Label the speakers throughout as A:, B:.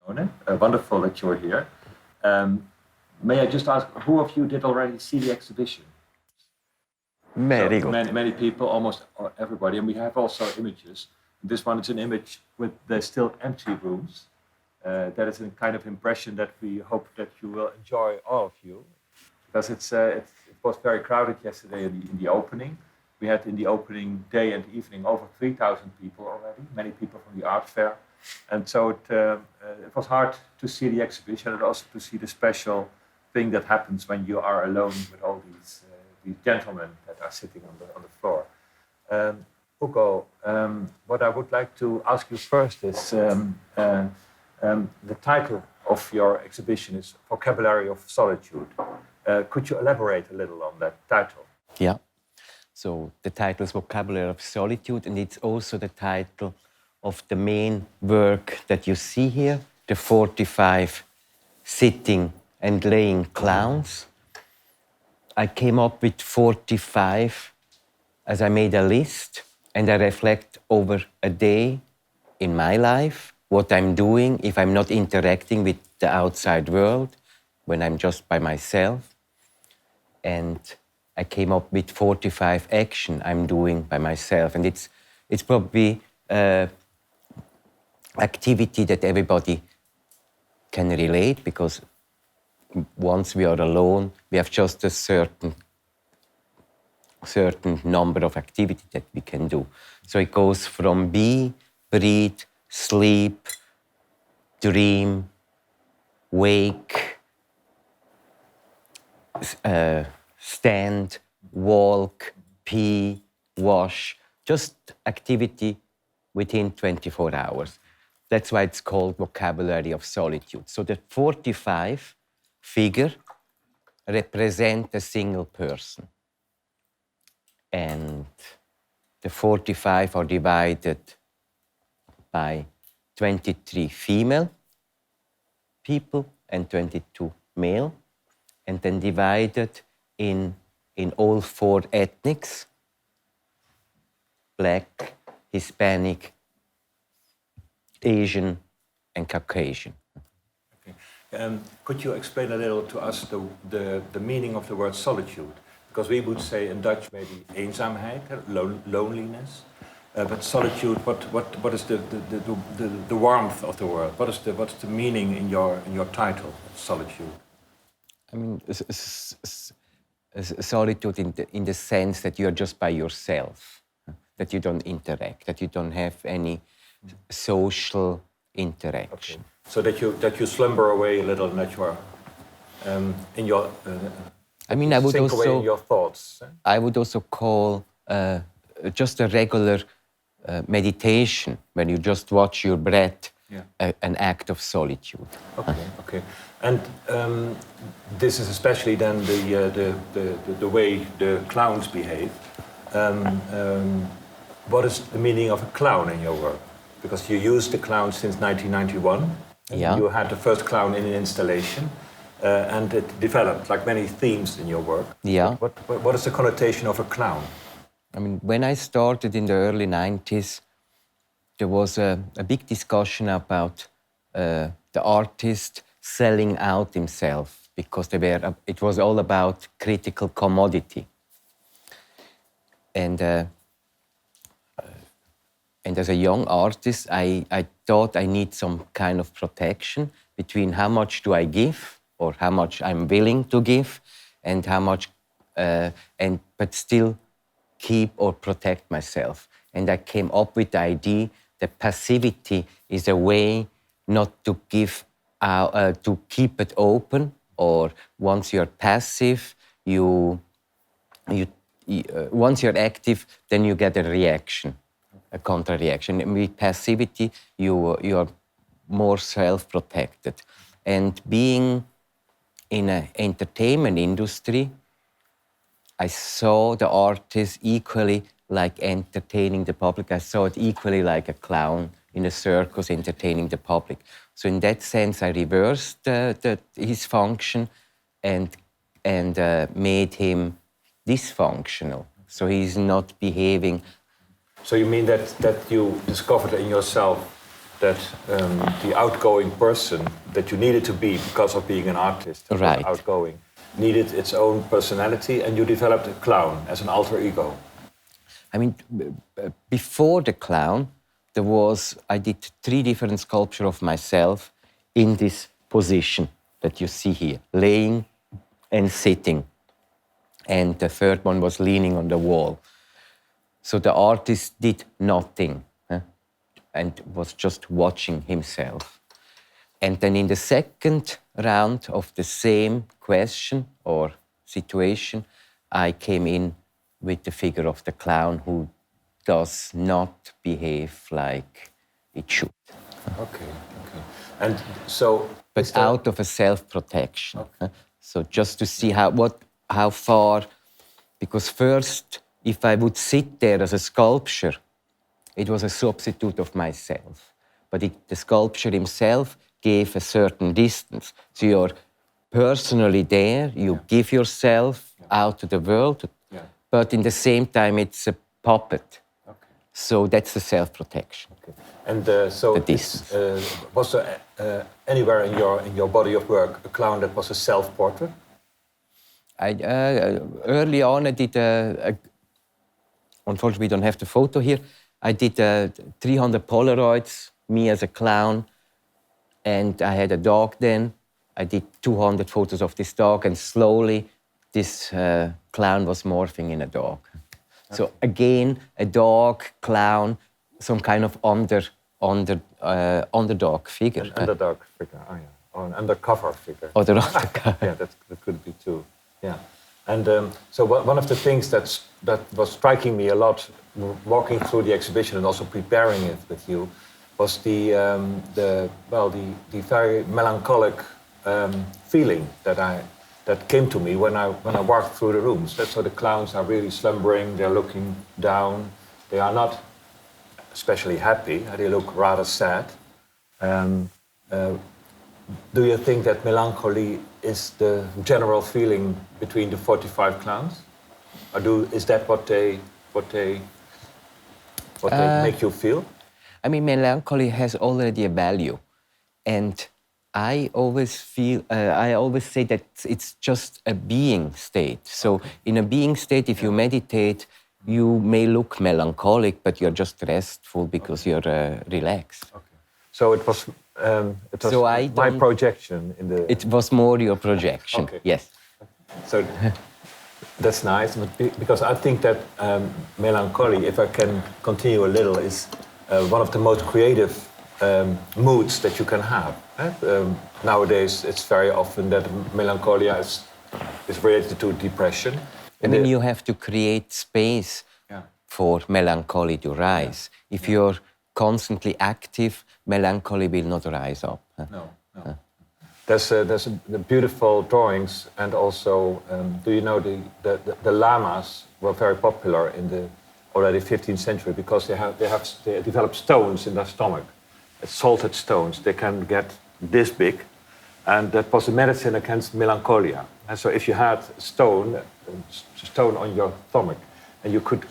A: Wonderful that you're here. Um, may I just ask, who of you did already see the exhibition?
B: Very good.
A: Many people, almost everybody, and we have also images. This one is an image with the still empty rooms. That is a kind of impression that we hope that you will enjoy, all of you, because it was very crowded yesterday in the opening. We had in the opening day and evening over 3,000 people already, many people from the art fair. And so it was hard to see the exhibition and also to see the special thing that happens when you are alone with all these gentlemen that are sitting on the floor. Ugo, what I would like to ask you first is the title of your exhibition is Vocabulary of Solitude. Could you elaborate a little on that title?
B: Yeah. So the title is Vocabulary of Solitude, and it's also the title of the main work that you see here, the 45 sitting and laying clowns. I came up with 45 as I made a list, and I reflect over a day in my life, what I'm doing if I'm not interacting with the outside world, when I'm just by myself. And I came up with 45 action I'm doing by myself. And it's probably activity that everybody can relate, because once we are alone, we have just a certain number of activities that we can do. So it goes from be, breathe, sleep, dream, wake, stand, walk, pee, wash, just activity within 24 hours. That's why it's called Vocabulary of Solitude. So the 45 figure represent a single person. And the 45 are divided by 23 female people and 22 male, and then divided in all 4 ethnics: Black, Hispanic, Asian, and Caucasian.
A: Okay. Could you explain a little to us the meaning of the word solitude? Because we would say in Dutch maybe eenzaamheid, loneliness. But solitude, what is the warmth of the word? What's the meaning in your title, solitude?
B: I mean, solitude in the sense that you are just by yourself, that you don't interact, that you don't have any social interaction.
A: Okay. So that you slumber away a little, and that you are in your.
B: I mean, I would
A: sink
B: also
A: away in your thoughts.
B: I would also call just a regular meditation, when you just watch your breath, an act of solitude.
A: Okay, okay. And this is especially then the way the clowns behave. What is the meaning of a clown in your work? Because you used the clown since 1991.
B: Yeah.
A: You had the first clown in an installation, and it developed like many themes in your work.
B: Yeah.
A: What is the connotation of a clown?
B: I mean, when I started in the early 90s, there was a big discussion about the artist selling out himself, because it was all about critical commodity. And as a young artist, I thought I need some kind of protection between how much do I give, or how much I'm willing to give, and how much, but still keep or protect myself. And I came up with the idea that passivity is a way not to give out, to keep it open, or once you're passive, once you're active, then you get a reaction, a counter-reaction. And with passivity, you are more self-protected. And being in an entertainment industry, I saw the artist equally like entertaining the public. I saw it equally like a clown in a circus entertaining the public. So in that sense, I reversed his function and made him dysfunctional. So he's not behaving.
A: So you mean that you discovered in yourself that the outgoing person that you needed to be because of being an artist, who was
B: Right.
A: outgoing, needed its own personality, and you developed a clown as an alter ego.
B: I mean, before the clown, I did 3 different sculptures of myself in this position that you see here, laying and sitting. And the third one was leaning on the wall. So the artist did nothing and was just watching himself. And then in the second round of the same question or situation, I came in with the figure of the clown who does not behave like it should.
A: Okay. And so...
B: But out of a self-protection. So just to see how far... Because first, if I would sit there as a sculpture, it was a substitute of myself. But the sculpture himself gave a certain distance. So you're personally there, you give yourself out to the world, but in the same time it's a puppet.
A: Okay.
B: So that's the self-protection.
A: Okay. And so
B: The distance.
A: was there anywhere in your body of work a clown that was a self-portrait?
B: Early on I did unfortunately we don't have the photo here, I did 300 Polaroids, me as a clown, and I had a dog then. I did 200 photos of this dog, and slowly this clown was morphing in a dog. Okay. So again, a dog, clown, some kind of underdog figure.
A: An underdog figure, oh yeah. Or an undercover figure.
B: Or the undercover.
A: Yeah, that could be too. Yeah. And so one of the things that was striking me a lot walking through the exhibition and also preparing it with you was the very melancholic feeling that came to me when I walked through the rooms. So the clowns are really slumbering, they're looking down, they are not especially happy, they look rather sad. Do you think that melancholy is the general feeling between the 45 clowns? Or is that what they make you feel?
B: I mean, melancholy has already a value, and I always say that it's just a being state. So in a being state, if you meditate, you may look melancholic, but you're just restful because you're relaxed.
A: Okay. So it was so my projection in the...
B: It was more your projection,
A: okay.
B: Yes.
A: So that's nice, because I think that melancholy, if I can continue a little, is one of the most creative moods that you can have. Nowadays, it's very often that melancholia is related to depression.
B: I mean, you have to create space for melancholy to rise. If you're constantly active, melancholy will not rise up.
A: No. There's the beautiful drawings, and also, do you know the lamas were very popular in the already 15th century because they developed stones in their stomach, salted stones. They can get this big, and that was a medicine against melancholia. And so, if you had a stone on your stomach, and you could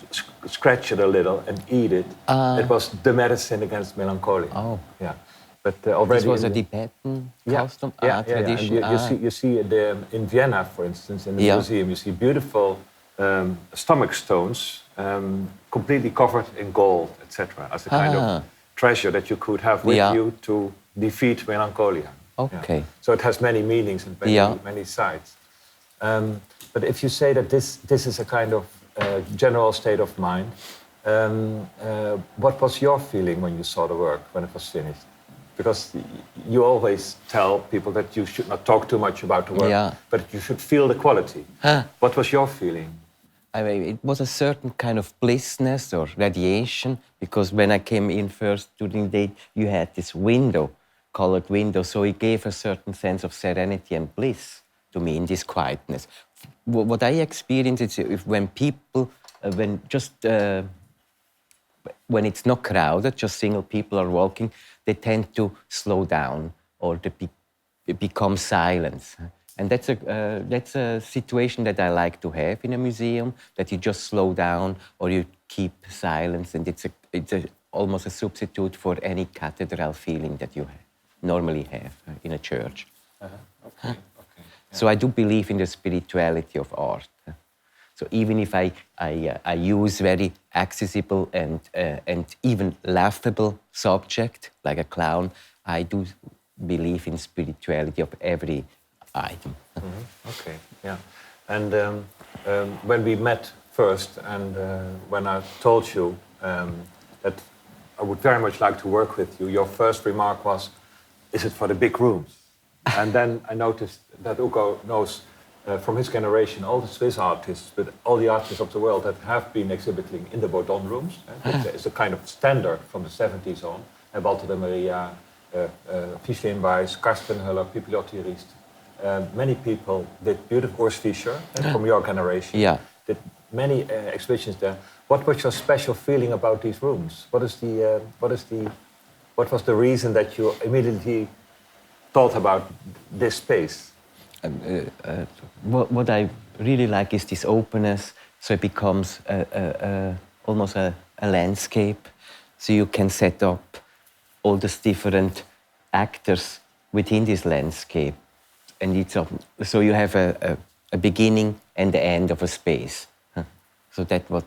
A: scratch it a little and eat it, it was the medicine against melancholia.
B: Oh,
A: yeah. But already
B: this was a Tibetan custom tradition.
A: And you see in Vienna, for instance, in the museum, you see beautiful stomach stones, completely covered in gold, etc., as a kind of treasure that you could have with you to defeat melancholia.
B: Okay.
A: Yeah. So it has many meanings and many sides. But if you say that this is a kind of general state of mind, what was your feeling when you saw the work, when it was finished? Because you always tell people that you should not talk too much about the work, but you should feel the quality. What was your feeling?
B: I mean, it was a certain kind of blissness or radiation, because when I came in first during the day, you had this window, colored window, so it gave a certain sense of serenity and bliss to me in this quietness. What I experienced is when people, when it's not crowded, just single people are walking, they tend to slow down or they become silent. And that's a situation that I like to have in a museum, that you just slow down or you keep silence. And it's almost a substitute for any cathedral feeling that you normally have in a church.
A: Okay.
B: So I do believe in the spirituality of art. So even if I use very accessible and even laughable subject like a clown, I do believe in spirituality of every item.
A: Okay, yeah. And when we met first, and when I told you that I would very much like to work with you, your first remark was, "Is it for the big rooms?" And then I noticed that Ugo knows from his generation all the Swiss artists, but all the artists of the world that have been exhibiting in the Baudon rooms. It's a kind of standard from the 70s on. Walter de Maria, Fischlein Weiss, Karsten Höller, Pipilotti Riest. Many people did beautiful, Urs Fischer from your generation.
B: Yeah.
A: Did many exhibitions there. What was your special feeling about these rooms? What was the reason that you immediately thought about this space?
B: What I really like is this openness, so it becomes almost a landscape. So you can set up all these different actors within this landscape, and so you have a beginning and the end of a space. So that what,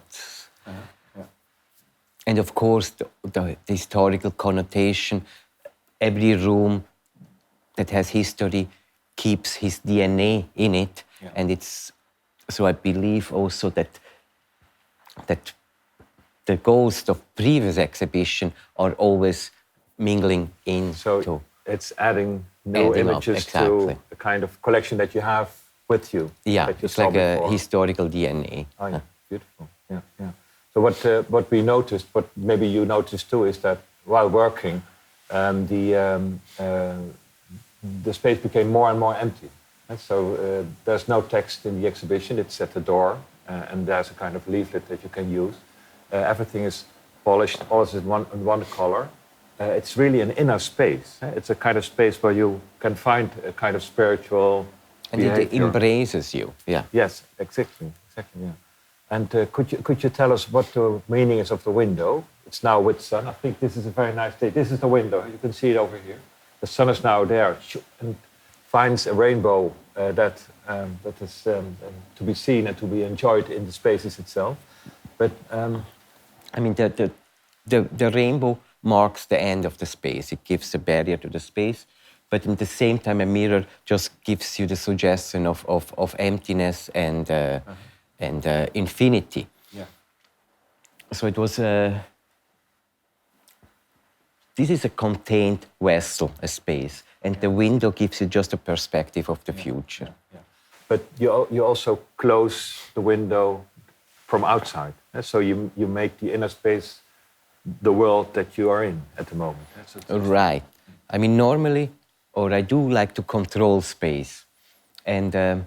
B: and of course the historical connotation. Every room that has history keeps his DNA in it, and so I believe also that the ghosts of previous exhibition are always mingling in.
A: So it's adding new images to the kind of collection that you have with you.
B: Yeah,
A: that you
B: it's
A: saw
B: like
A: before.
B: a historical DNA.
A: Oh, yeah, beautiful. Yeah. So what we noticed, what maybe you noticed too, is that while working, the space became more and more empty. And so there's no text in the exhibition, it's at the door, and there's a kind of leaflet that you can use. Everything is polished, all is in one color. It's really an inner space. It's a kind of space where you can find a kind of spiritual behavior.
B: And it embraces you, yeah.
A: Yes, exactly, yeah. And could you tell us what the meaning is of the window? It's now with sun. I think this is a very nice day. This is the window. You can see it over here. The sun is now there and finds a rainbow that is to be seen and to be enjoyed in the spaces itself. But
B: I mean, the rainbow marks the end of the space. It gives a barrier to the space, but at the same time, a mirror just gives you the suggestion of emptiness and infinity.
A: Yeah.
B: So it was this is a contained vessel, a space, and the window gives you just a perspective of the future.
A: Yeah. But you also close the window from outside, so you make the inner space the world that you are in at the moment.
B: Right. I mean, normally, or I do like to control space, and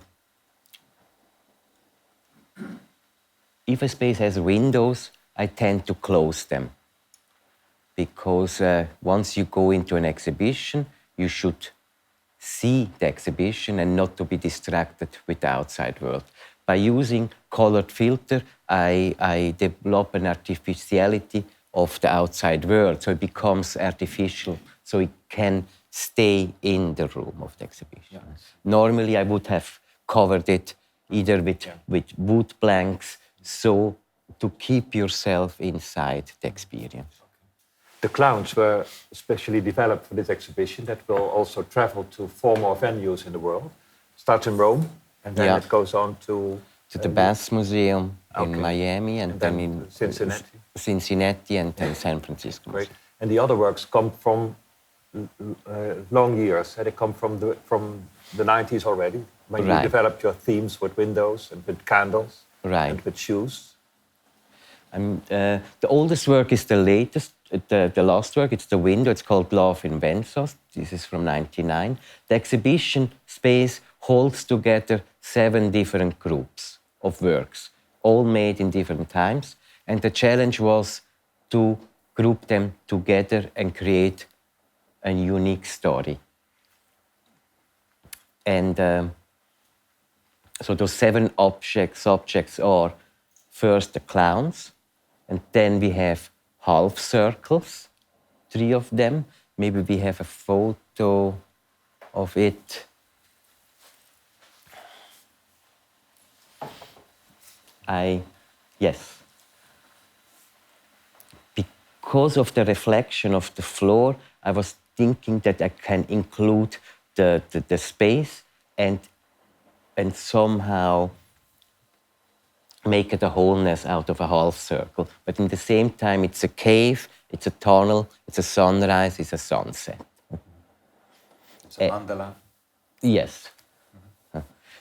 B: if a space has windows, I tend to close them. Because once you go into an exhibition, you should see the exhibition and not to be distracted with the outside world. By using colored filter, I develop an artificiality of the outside world, so it becomes artificial, so it can stay in the room of the exhibition. Yes. Normally, I would have covered it either with wood planks, so to keep yourself inside the experience.
A: The clowns were specially developed for this exhibition that will also travel to 4 more venues in the world. Starts in Rome, and then it goes on to
B: the Bass Museum in Miami, and then in
A: Cincinnati,
B: and then San Francisco.
A: Great. And the other works come from long years. They come from the 90s already, when you developed your themes with windows and with candles and with shoes.
B: The oldest work is the latest, the last work. It's the window. It's called Love Invents Us. This is from '99. The exhibition space holds together 7 different groups of works, all made in different times. And the challenge was to group them together and create a unique story. And so those 7 subjects are first the clowns, and then we have half circles, 3 of them. Maybe we have a photo of it. Yes. Because of the reflection of the floor, I was thinking that I can include the space and somehow make it a wholeness out of a half circle. But in the same time, it's a cave, it's a tunnel, it's a sunrise, it's a sunset.
A: It's a mandala.
B: Yes.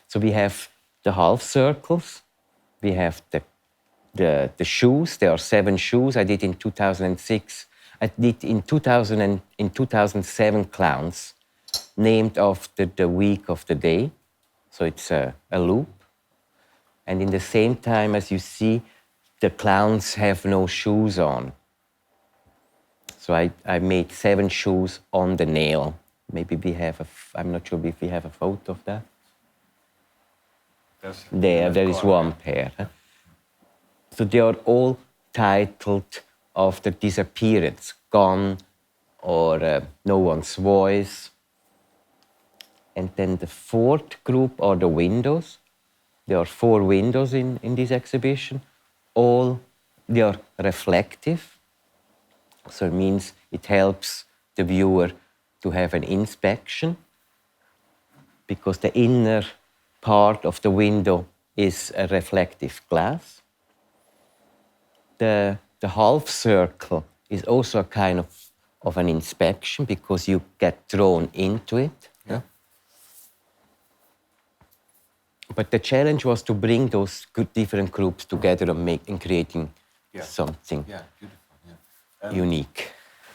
B: So we have the half circles, we have the shoes. There are 7 shoes. I did in 2006. I did in 2007 clowns, named after the week of the day. So it's a loop. And in the same time, as you see, the clowns have no shoes on. So I made 7 shoes on the nail. Maybe we have I'm not sure if we have a photo of that. There is one pair. Huh? So they are all titled after disappearance, gone, or no one's voice. And then the 4th group are the windows. There are 4 windows in this exhibition. They are reflective. So it means it helps the viewer to have an inspection, because the inner part of the window is a reflective glass. The half circle is also a kind of an inspection, because you get drawn into it.
A: Yeah.
B: But the challenge was to bring those different groups together and creating something
A: beautiful,
B: unique.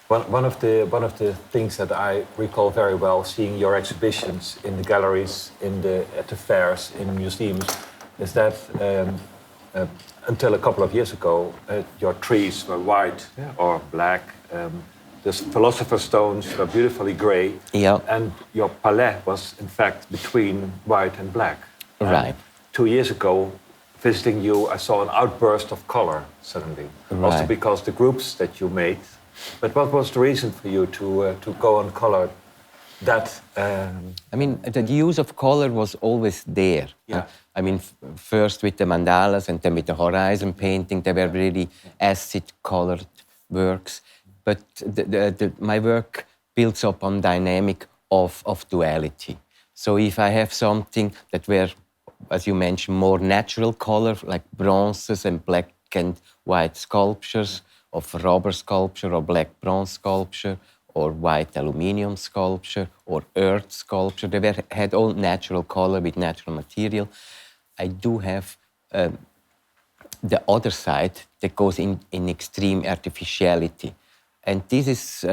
A: One of the things that I recall very well, seeing your exhibitions in the galleries, at the fairs, in museums, is that until a couple of years ago, your trees were white or black. The philosopher's stones were beautifully grey, and your palette was in fact between white and black.
B: Right.
A: 2 years ago, visiting you, I saw an outburst of color suddenly.
B: Right.
A: Also because the groups that you made. But what was the reason for you to go and color that?
B: I mean, the use of color was always there.
A: Yeah.
B: I mean, first with the mandalas and then with the horizon painting, they were really acid-colored works. But my work builds up on dynamic of duality. So if I have something that were, as you mentioned, more natural color, like bronzes and black and white sculptures, of rubber sculpture or black bronze sculpture, or white aluminium sculpture, or earth sculpture, they had all natural color with natural material. I do have the other side that goes in extreme artificiality. And this is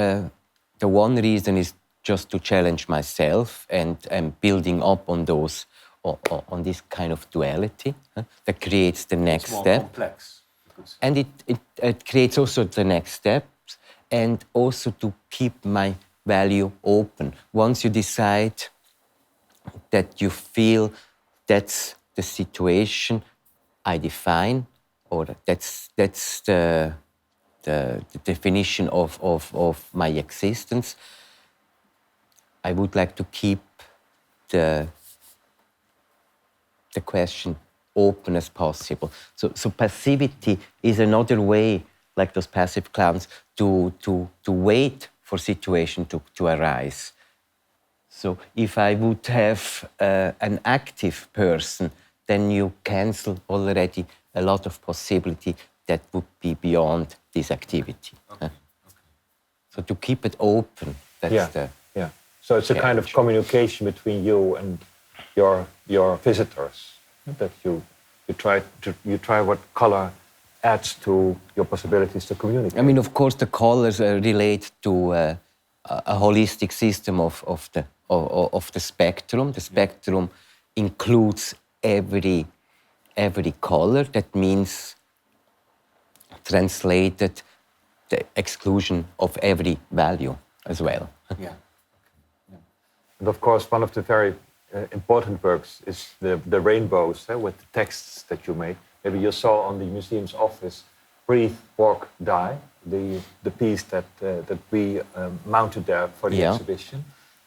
B: the one reason is just to challenge myself and building up on those, on this kind of duality that creates the next step.
A: Complex.
B: And it creates also the next steps, and also to keep my value open. Once you decide that you feel that's the situation I define, or that's the definition of my existence, I would like to keep the question open as possible. So passivity is another way, like those passive clowns, to wait for situation to arise. So if I would have an active person, then you cancel already a lot of possibility that would be beyond this activity.
A: Okay.
B: So to keep it open, that's
A: So it's a kind of communication between you and your visitors. That you try what color adds to your possibilities to communicate.
B: I mean, of course, the colors relate to a holistic system of the spectrum. The spectrum includes every color. That means, translated, the exclusion of every value as well.
A: Yeah. And of course, one of the very important works is the rainbows with the texts that you made. Maybe you saw on the museum's office Breathe, Walk, Die, the piece that we mounted there for the exhibition.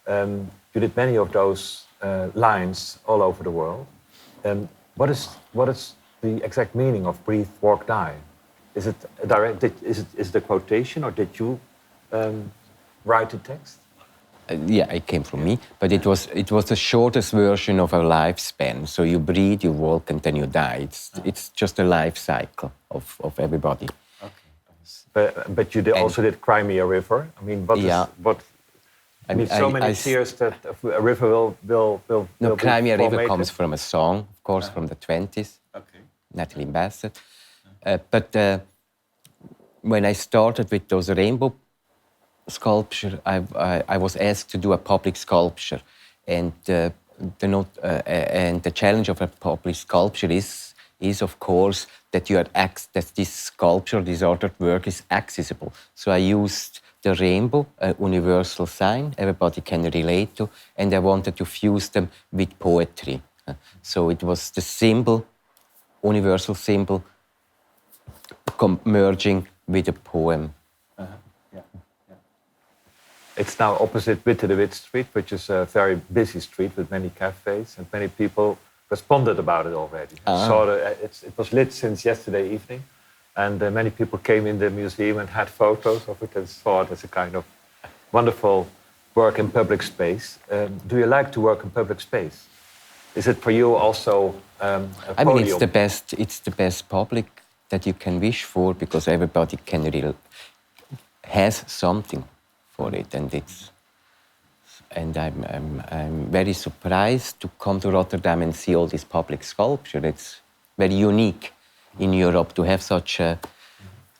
A: You did many of those lines all over the world. What is the exact meaning of Breathe, Walk, Die? Is it a direct? Is it a quotation, or did you write the text?
B: Yeah, it came from me, but it was the shortest version of a lifespan. So you breathe, you walk, and then you die. It's just a life cycle of everybody.
A: Okay. But you also did Crimea River. I mean, so many tears that a river will
B: No, Crimea River
A: formated.
B: comes from a song, of course, from the 20s.
A: Okay.
B: Natalie Bassett. But when I started with those rainbow sculpture, I was asked to do a public sculpture, and the challenge of a public sculpture is of course that that this sculpture, this artwork is accessible. So I used the rainbow, a universal sign everybody can relate to, and I wanted to fuse them with poetry. So it was the symbol, universal symbol, merging with a poem.
A: It's now opposite Witte de Wit Street, which is a very busy street with many cafes, and many people responded about it already. It was lit since yesterday evening, and many people came in the museum and had photos of it and saw it as a kind of wonderful work in public space. Do you like to work in public space? Is it for you also a podium?
B: I mean, it's the best public that you can wish for, because everybody has something for it, and I'm very surprised to come to Rotterdam and see all this public sculpture. It's very unique in Europe to have such a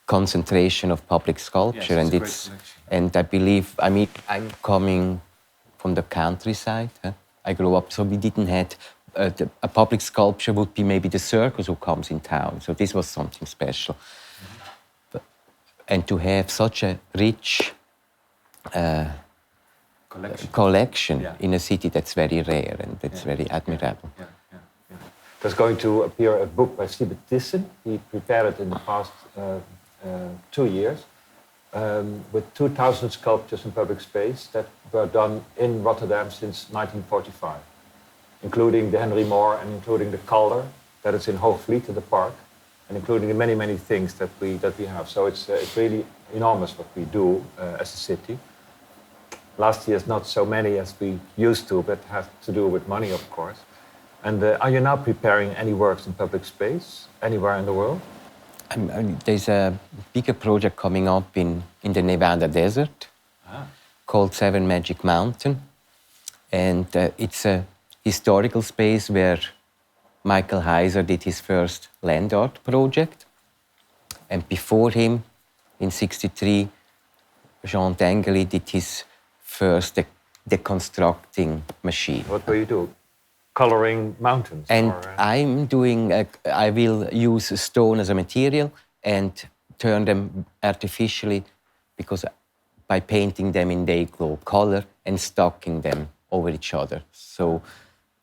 B: concentration of public sculpture, and I believe, I mean, I'm coming from the countryside. I grew up, so we didn't have a public sculpture would be maybe the circus who comes in town. So this was something special. And to have such a rich collection in a city, that's very rare, and that's very admirable.
A: There's going to appear a book by Siebert Thyssen. He prepared it in the past 2 years with 2,000 sculptures in public space that were done in Rotterdam since 1945, including the Henry Moore and including the Calder that is in Hoogvliet in the park, and including the many, many things that we have. So it's really enormous what we do as a city. Last year is not so many as we used to, but has to do with money, of course. And are you now preparing any works in public space anywhere in the world?
B: There's a bigger project coming up in the Nevada desert called Seven Magic Mountain. And it's a historical space where Michael Heiser did his first land art project. And before him, in '63, Jean Tinguely did his first deconstructing machine.
A: What will you do? Coloring mountains?
B: And I'm doing, I will use stone as a material and turn them artificially, because by painting them in day glow color and stocking them over each other. So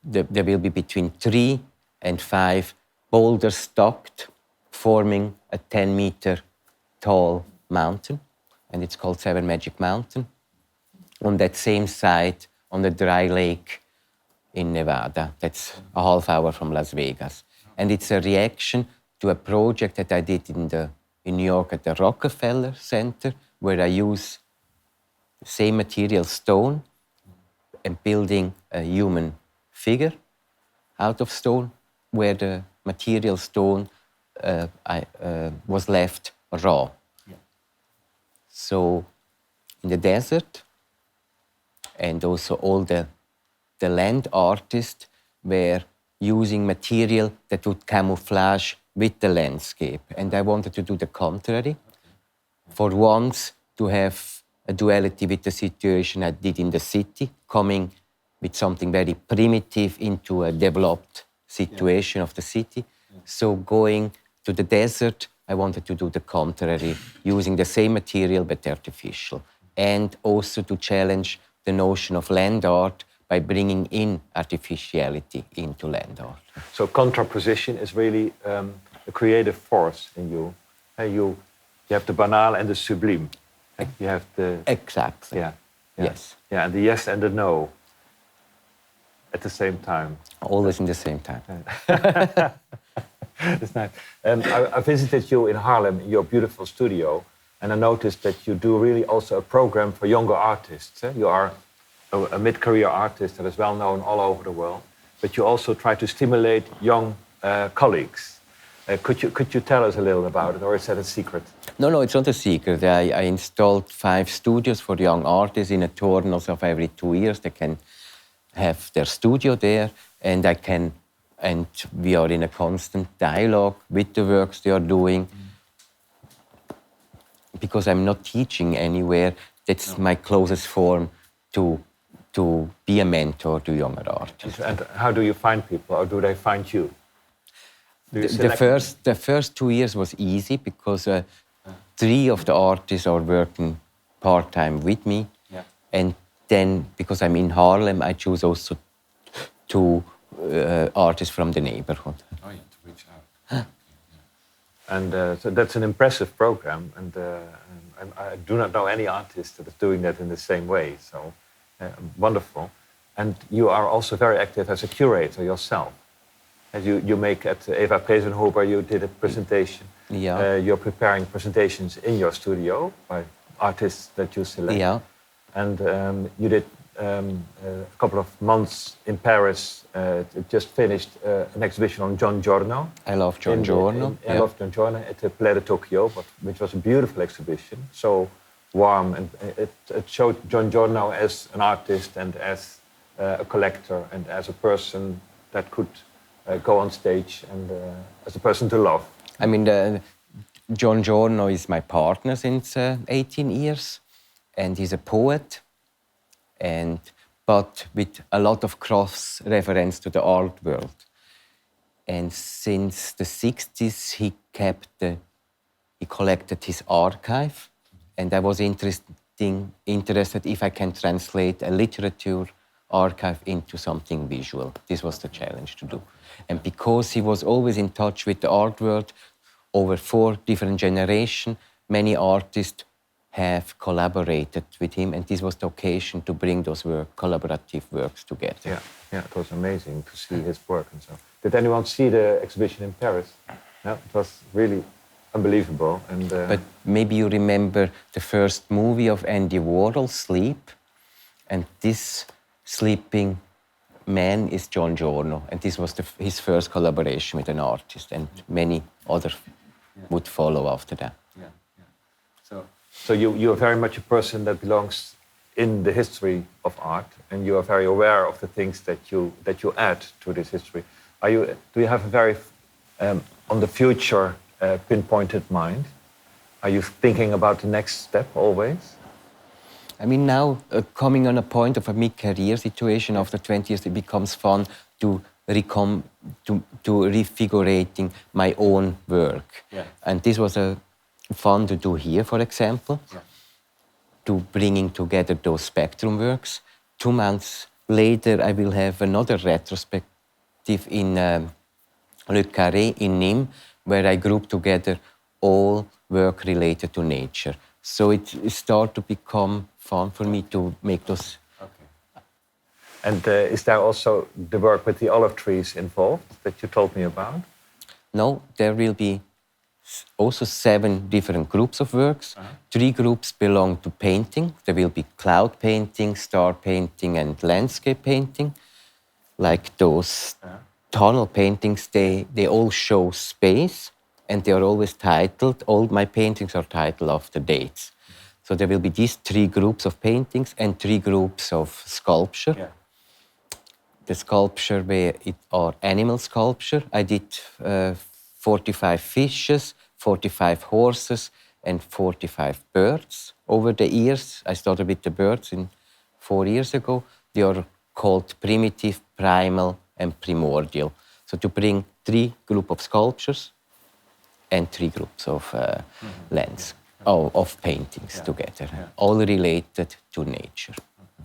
B: there will be between 3 and 5 boulders stocked, forming a 10-meter tall mountain, and it's called Seven Magic Mountain, on that same site on the dry lake in Nevada. That's a half hour from Las Vegas. And it's a reaction to a project that I did in New York at the Rockefeller Center, where I use the same material, stone, and building a human figure out of stone, where the material stone was left raw. So in the desert, and also all the land artists were using material that would camouflage with the landscape. And I wanted to do the contrary. For once, to have a duality with the situation I did in the city, coming with something very primitive into a developed situation of the city. So going to the desert, I wanted to do the contrary, using the same material but artificial. And also to challenge the notion of land art by bringing in artificiality into land art.
A: So contraposition is really a creative force in you. You have the banal and the sublime. You have the...
B: Exactly.
A: Yeah.
B: Yes.
A: Yeah, and the yes and the no at the same time.
B: Always in the same time.
A: That's nice. I visited you in Haarlem in your beautiful studio, and I noticed that you do really also a program for younger artists. You are a mid-career artist that is well known all over the world, but you also try to stimulate young colleagues. Could you tell us a little about it, or is that a secret?
B: No, it's not a secret. I installed 5 studios for young artists in a turnus of every 2 years. They can have their studio there, and we are in a constant dialogue with the works they are doing. Because I'm not teaching anywhere, that's my closest form to be a mentor to younger artists.
A: And how do you find people, or do they find you?
B: The first 2 years was easy because 3 of the artists are working part-time with me.
A: Yeah.
B: And then, because I'm in Haarlem, I choose also 2 artists from the neighborhood.
A: Oh, yeah, to reach out. And so that's an impressive program, and I do not know any artist that is doing that in the same way, so wonderful. And you are also very active as a curator yourself. As you make at Eva Prezenhuber, you did a presentation.
B: Yeah.
A: You're preparing presentations in your studio by artists that you select.
B: Yeah.
A: And you did a couple of months in Paris, just finished an exhibition on John Giorno.
B: I love John Giorno.
A: I love John Giorno at the Palais de Tokyo, which was a beautiful exhibition, so warm, and it showed John Giorno as an artist and as a collector and as a person that could go on stage and as a person to love.
B: I mean, John Giorno is my partner since 18 years, and he's a poet, but with a lot of cross-reference to the art world. And since the 60s, he collected his archive, and I was interested if I can translate a literature archive into something visual. This was the challenge to do. And because he was always in touch with the art world, over 4 different generations, many artists have collaborated with him, and this was the occasion to bring those collaborative works together.
A: Yeah, it was amazing to see his work and so. Did anyone see the exhibition in Paris? No, it was really unbelievable. And
B: but maybe you remember the first movie of Andy Warhol, Sleep, and this sleeping man is John Giorno, and this was his first collaboration with an artist, and many others would follow after that.
A: So you are very much a person that belongs in the history of art, and you are very aware of the things that you add to this history. Do you have a very on the future pinpointed mind? Are you thinking about the next step always?
B: I mean, now coming on a point of a mid-career situation after 20 years, it becomes fun to refigurating my own work.
A: Yeah.
B: And this was fun to do here, for example, to bringing together those spectrum works. 2 months later, I will have another retrospective in Le Carré in Nîmes, where I group together all work related to nature. So it started to become fun for me to make those.
A: Okay. And is there also the work with the olive trees involved that you told me about?
B: No, there will be also 7 different groups of works. 3 groups belong to painting. There will be cloud painting, star painting, and landscape painting. Like those tunnel paintings, they all show space, and they are always titled. All my paintings are titled after dates. So there will be these 3 groups of paintings and 3 groups of sculpture. Yeah. The sculpture are animal sculpture. I did 45 fishes, 45 horses, and 45 birds. Over the years, I started with the birds 4 years ago. They are called primitive, primal, and primordial. So to bring 3 groups of sculptures and 3 groups of of paintings together, all related to nature.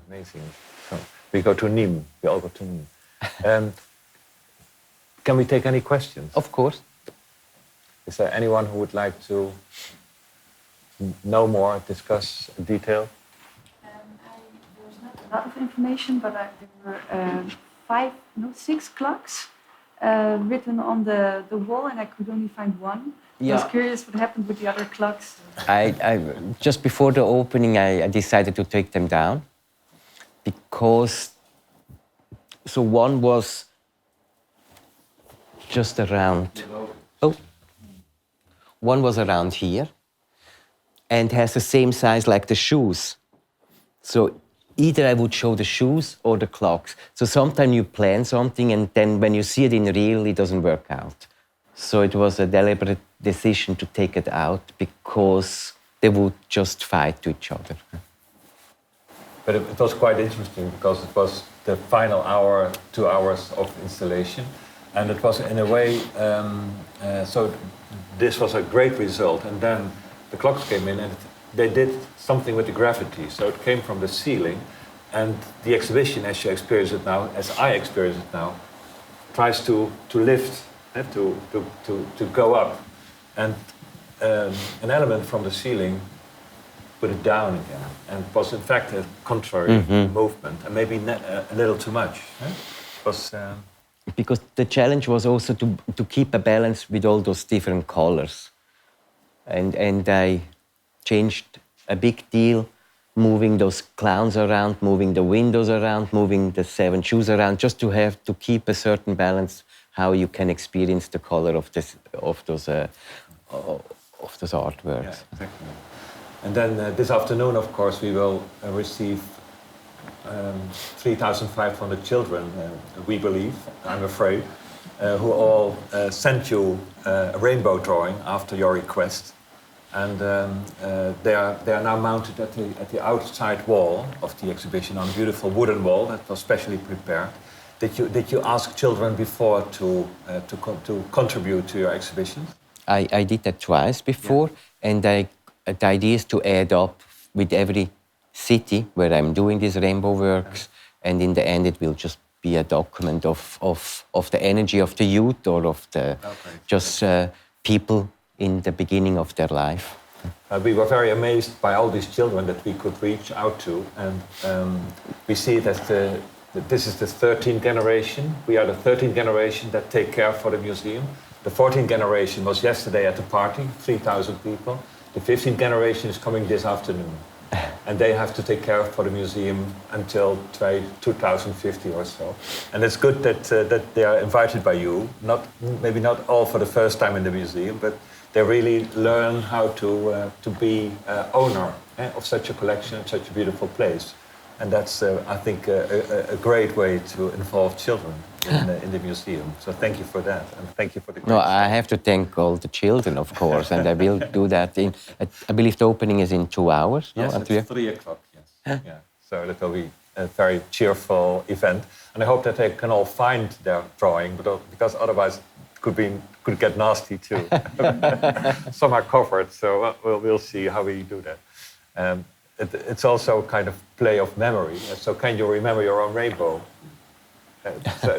A: Amazing. So we go to Nîmes. We all go to Nîmes. Can we take any questions?
B: Of course.
A: Is there anyone who would like to know more, discuss detail?
C: There's not a lot of information, but there were 6 clocks written on the wall, and I could only find one. I was curious what happened with the other clocks.
B: I just before the opening, I decided to take them down because one was just around. One was around here, and has the same size like the shoes. So either I would show the shoes or the clocks. So sometimes you plan something, and then when you see it in real, it doesn't work out. So it was a deliberate decision to take it out because they would just fight to each other.
A: But it was quite interesting because it was the final hour, 2 hours of installation. And it was in a way, so this was a great result. And then the clocks came in and they did something with the gravity. So it came from the ceiling. And the exhibition, as you experience it now, as I experience it now, tries to lift, to go up. And an element from the ceiling put it down again. And it was in fact a contrary movement, and maybe a little too much. It was...
B: Because the challenge was also to keep a balance with all those different colors. And I changed a big deal, moving those clowns around, moving the windows around, moving the 7 shoes around, just to keep a certain balance, how you can experience the color of those artworks.
A: Yeah, exactly. And then this afternoon, of course, we will receive 3,500 children, we believe, I'm afraid, who all sent you a rainbow drawing after your request. And they are now mounted at the outside wall of the exhibition, on a beautiful wooden wall that was specially prepared. Did you ask children before to contribute to your exhibition?
B: I did that twice before, and the idea is to add up with every city where I'm doing these rainbow works, and in the end it will just be a document of the energy of the youth or of the people in the beginning of their life.
A: We were very amazed by all these children that we could reach out to, and we see that this is the 13th generation. We are the 13th generation that take care for the museum. The 14th generation was yesterday at the party, 3,000 people. The 15th generation is coming this afternoon. And they have to take care for the museum until 2050 or so. And it's good that they are invited by you. Maybe not all for the first time in the museum, but they really learn how to be owner of such a collection, such a beautiful place. And that's, I think, a great way to involve children in the museum. So thank you for that, and thank you for the...
B: No, I have to thank all the children, of course, and I will do that I believe the opening is in 2 hours.
A: Yes,
B: no?
A: it's 3 o'clock, yes. Yeah. So that will be a very cheerful event. And I hope that they can all find their drawing, because otherwise it could get nasty too. Some are covered, so we'll see how we do that. It's also a kind of play of memory. So can you remember your own rainbow? So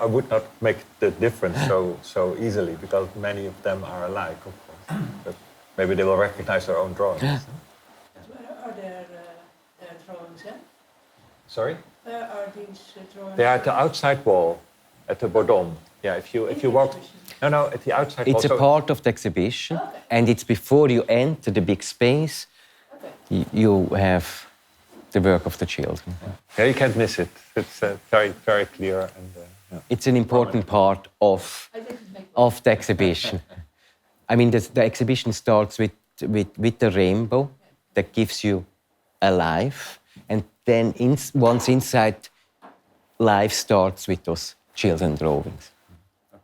A: I would not make the difference so easily, because many of them are alike, of course. But maybe they will recognize their own drawings.
D: Where are their drawings?
A: Sorry?
D: Where are these drawings?
A: They are at the outside wall, at the Bordon. Yeah, if you walk... No, at the outside wall.
B: It's a part of the exhibition, and it's before you enter the big space. You have the work of the children.
A: Yeah, you can't miss it. It's very, very clear. And
B: it's an important part of the exhibition. I mean, the exhibition starts with the rainbow that gives you a life, and then once inside, life starts with those children drawings.
A: Okay.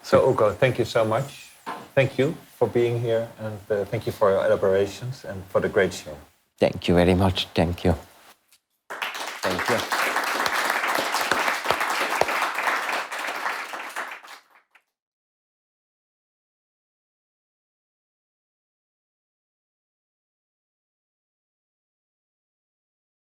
A: So Ugo, thank you so much. Thank you for being here, and thank you for your elaborations and for the great show.
B: Thank you very much. Thank you.